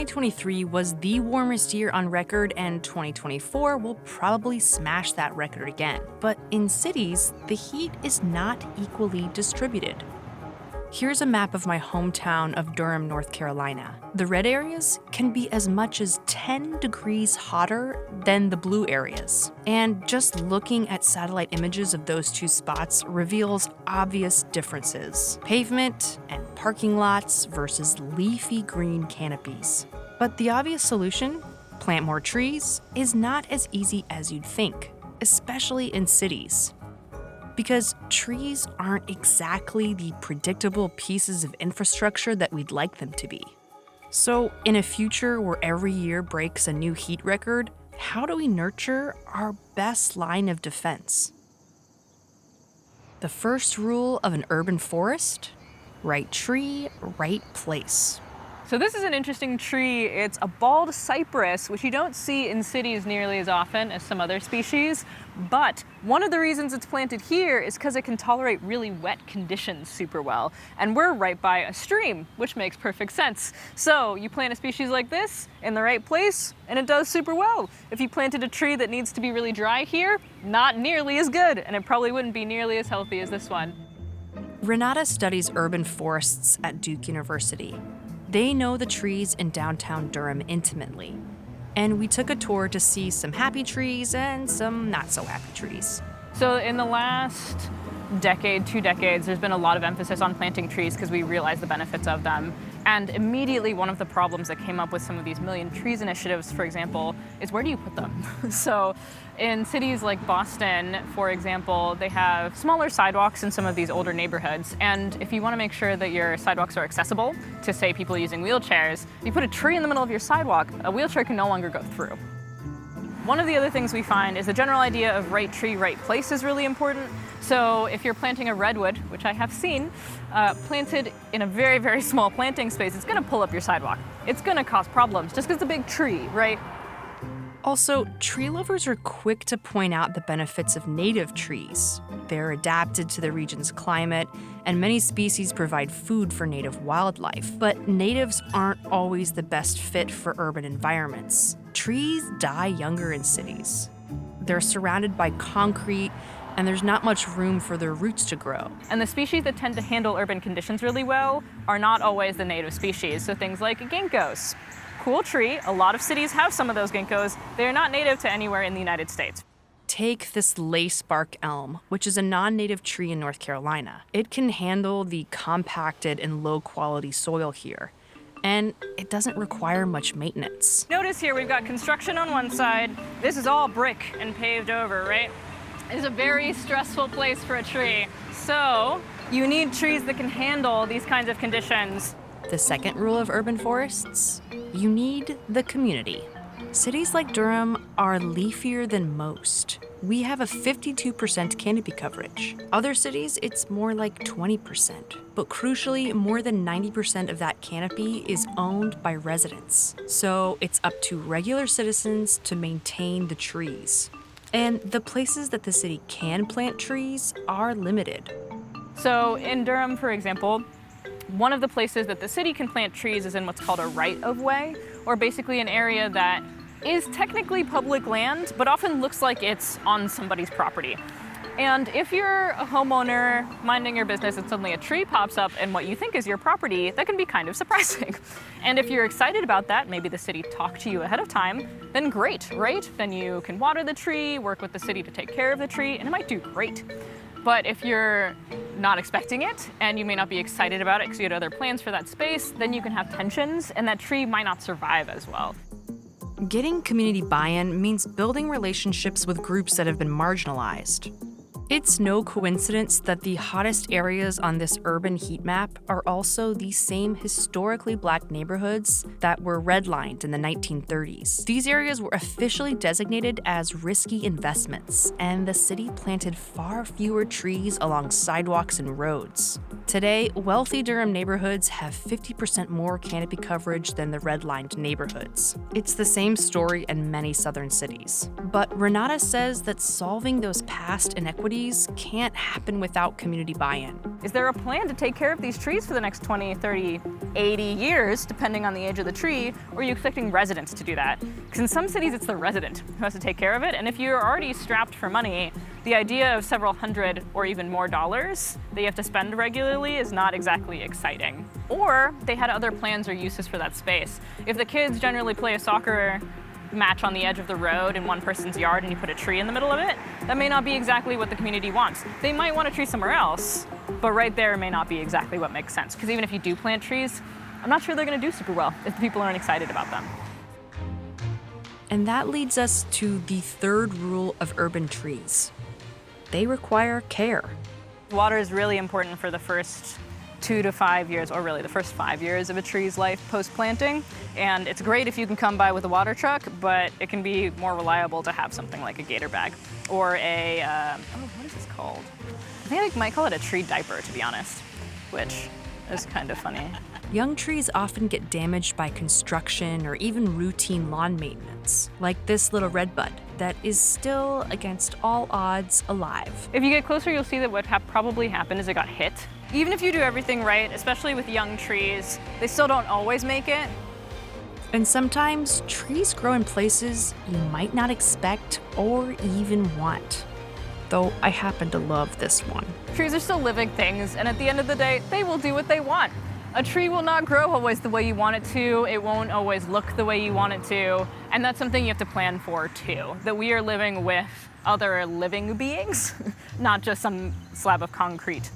2023 was the warmest year on record, and 2024 will probably smash that record again. But in cities, the heat is not equally distributed. Here's a map of my hometown of Durham, North Carolina. The red areas can be as much as 10 degrees hotter than the blue areas. And just looking at satellite images of those two spots reveals obvious differences. Pavement and parking lots versus leafy green canopies. But the obvious solution, plant more trees, is not as easy as you'd think, especially in cities. Because trees aren't exactly the predictable pieces of infrastructure that we'd like them to be. So, in a future where every year breaks a new heat record, how do we nurture our best line of defense? The first rule of an urban forest: right tree, right place. So this is an interesting tree. It's a bald cypress, which you don't see in cities nearly as often as some other species. But one of the reasons it's planted here is because it can tolerate really wet conditions super well. And we're right by a stream, which makes perfect sense. So you plant a species like this in the right place, and it does super well. If you planted a tree that needs to be really dry here, not nearly as good, and it probably wouldn't be nearly as healthy as this one. Renata studies urban forests at Duke University. They know the trees in downtown Durham intimately, and we took a tour to see some happy trees and some not so happy trees. So in the last decade, 2 decades, there's been a lot of emphasis on planting trees because we realize the benefits of them. And immediately one of the problems that came up with some of these Million Trees initiatives, for example, is where do you put them? So in cities like Boston, for example, they have smaller sidewalks in some of these older neighborhoods. And if you want to make sure that your sidewalks are accessible to, say, people using wheelchairs, you put a tree in the middle of your sidewalk, a wheelchair can no longer go through. One of the other things we find is the general idea of right tree, right place is really important. So if you're planting a redwood, which I have seen, planted in a very, very small planting space, it's gonna pull up your sidewalk. It's gonna cause problems just because it's a big tree, right? Also, tree lovers are quick to point out the benefits of native trees. They're adapted to the region's climate, and many species provide food for native wildlife. But natives aren't always the best fit for urban environments. Trees die younger in cities. They're surrounded by concrete, and there's not much room for their roots to grow. And the species that tend to handle urban conditions really well are not always the native species. So things like ginkgos. Cool tree, a lot of cities have some of those ginkgos. They're not native to anywhere in the United States. Take this lacebark elm, which is a non-native tree in North Carolina. It can handle the compacted and low-quality soil here, and it doesn't require much maintenance. Notice here we've got construction on one side. This is all brick and paved over, right? It's a very stressful place for a tree. So you need trees that can handle these kinds of conditions. The second rule of urban forests: you need the community. Cities like Durham are leafier than most. We have a 52% canopy coverage. Other cities, it's more like 20%. But crucially, more than 90% of that canopy is owned by residents. So it's up to regular citizens to maintain the trees. And the places that the city can plant trees are limited. So in Durham, for example, one of the places that the city can plant trees is in what's called a right-of-way, or basically an area that is technically public land, but often looks like it's on somebody's property. And if you're a homeowner minding your business and suddenly a tree pops up in what you think is your property, that can be kind of surprising. And if you're excited about that, maybe the city talked to you ahead of time, then great, right? Then you can water the tree, work with the city to take care of the tree, and it might do great. But if you're not expecting it, and you may not be excited about it because you had other plans for that space, then you can have tensions, and that tree might not survive as well. Getting community buy-in means building relationships with groups that have been marginalized. It's no coincidence that the hottest areas on this urban heat map are also the same historically black neighborhoods that were redlined in the 1930s. These areas were officially designated as risky investments, and the city planted far fewer trees along sidewalks and roads. Today, wealthy Durham neighborhoods have 50% more canopy coverage than the redlined neighborhoods. It's the same story in many southern cities. But Renata says that solving those past inequities trees can't happen without community buy-in. Is there a plan to take care of these trees for the next 20, 30, 80 years, depending on the age of the tree, or are you expecting residents to do that? Because in some cities, it's the resident who has to take care of it, and if you're already strapped for money, the idea of several hundred or even more dollars that you have to spend regularly is not exactly exciting. Or they had other plans or uses for that space. If the kids generally play a soccer match on the edge of the road in one person's yard and you put a tree in the middle of it, that may not be exactly what the community wants. They might want a tree somewhere else, but right there may not be exactly what makes sense. Because even if you do plant trees, I'm not sure they're going to do super well if people aren't excited about them. And that leads us to the third rule of urban trees. They require care. Water is really important for the first 2 to 5 years, or really the first 5 years of a tree's life post-planting. And it's great if you can come by with a water truck, but it can be more reliable to have something like a gator bag or a, what is this called? I think I might call it a tree diaper, to be honest, which is kind of funny. Young trees often get damaged by construction or even routine lawn maintenance, like this little redbud that is still, against all odds, alive. If you get closer, you'll see that what probably happened is it got hit. Even if you do everything right, especially with young trees, they still don't always make it. And sometimes trees grow in places you might not expect or even want. Though I happen to love this one. Trees are still living things, and at the end of the day, they will do what they want. A tree will not grow always the way you want it to. It won't always look the way you want it to. And that's something you have to plan for too, that we are living with other living beings, not just some slab of concrete.